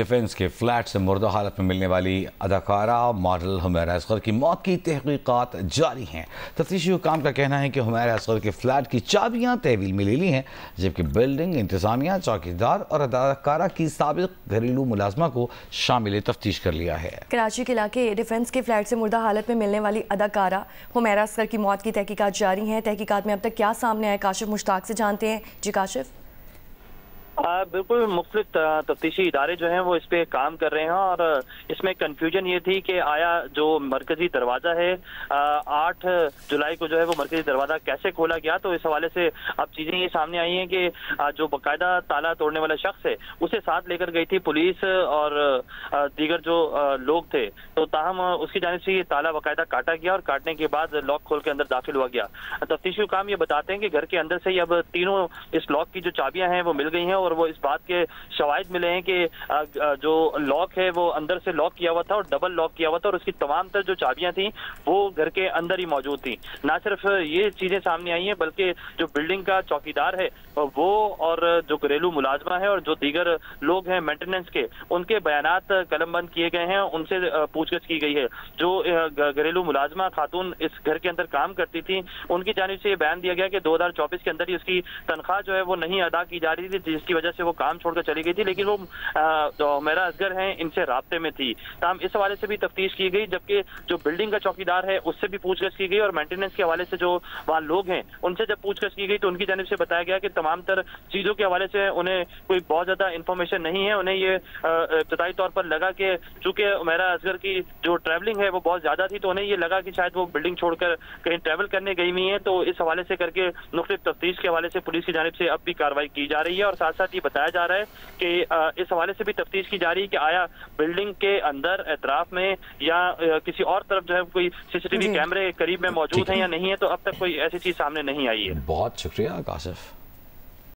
Defence के flat से मुर्दा हालत में मिलने वाली अदाकारा मॉडल हुमैरा असगर की मौत की तहकीकात जारी हैं। तफ्तीशी हुकाम का कहना है कि हुमैरा असगर के फ्लैट की चाबियां तहवील में ले ली हैं, जबकि बिल्डिंग इंतजामिया, चौकीदार और अदाकारा की साबिक घरेलू मुलाजमा को शामिल तफ्तीश कर लिया है। कराची के इलाके डिफेंस के फ्लैट से मुर्दा हालत में मिलने वाली अदाकारा हुमैरा असगर की मौत की तहकीकात जारी हैं। तहकीकात में अब तक क्या सामने आया, काशिफ मुश्ताक से जानते हैं। जी काशिफ। बिल्कुल मुख्तलिफ तफ्तीशी इदारे जो हैं वो इस पे काम कर रहे हैं और इसमें कंफ्यूजन ये थी कि आया जो मरकजी दरवाज़ा है 8 जुलाई को जो है वो मरकजी दरवाज़ा कैसे खोला गया। तो इस हवाले से अब चीज़ें ये सामने आई हैं कि जो बाकायदा ताला तोड़ने वाला शख्स है उसे साथ लेकर गई थी पुलिस और दीगर जो लोग थे। तो ताहम उसकी जानिब से ये ताला बाकायदा काटा गया और काटने के बाद लॉक खोल के अंदर दाखिल हुआ गया। तफ्तीशी काम ये बताते हैं कि घर के अंदर से ही अब तीनों इस लॉक की जो चाबियां हैं वो मिल गई हैं और वो इस बात के शवाहिद मिले हैं कि जो लॉक है वो अंदर से लॉक किया हुआ था और डबल लॉक किया हुआ था और उसकी तमाम तर जो चाबियां थी वो घर के अंदर ही मौजूद थी। ना सिर्फ ये चीजें सामने आई हैं बल्कि जो बिल्डिंग का चौकीदार है वो और जो घरेलू मुलाजमा है और जो दीगर लोग हैं मेंटेनेंस के, उनके बयानात कलमबंद किए गए हैं, उनसे पूछगछ की गई है। जो घरेलू मुलाजमा खातून इस घर के अंदर काम करती थी उनकी जानिब से ये बयान दिया गया कि 2024 के अंदर ही उसकी तनख्वाह जो है वो नहीं अदा की जा रही थी, जिसकी वजह से वो काम छोड़कर चली गई थी। लेकिन वो हुमैरा असगर हैं इनसे राब्ते में थी। तमाम इस हवाले से भी तफ्तीश की गई, जबकि जो बिल्डिंग का चौकीदार है उससे भी पूछगछ की गई और मेंटेनेंस के हवाले से जो वहाँ लोग हैं उनसे जब पूछगछ की गई तो उनकी जानिब से बताया गया कि तमाम तर चीजों के हवाले से उन्हें कोई बहुत ज्यादा इंफॉर्मेशन नहीं है। उन्हें ये इब्तदाई तौर पर लगा कि चूंकि हुमैरा असगर की जो ट्रैवलिंग है वो बहुत ज्यादा थी तो उन्हें ये लगा कि शायद वो बिल्डिंग छोड़कर कहीं ट्रैवल करने गई हुई है। तो इस हवाले से करके मुख्तलिफ तफ्तीश के हवाले से पुलिस की जानिब से अब भी कार्रवाई की जा रही है और साथ साथ ये बताया जा रहा है कि इस हवाले से भी तफ्तीश की जा रही है कि आया बिल्डिंग के अंदर एतराफ में या किसी और तरफ जो है कोई सीसीटीवी कैमरे करीब में मौजूद हैं या नहीं है। तो अब तक कोई ऐसी चीज सामने नहीं आई है। बहुत शुक्रिया काशिफ।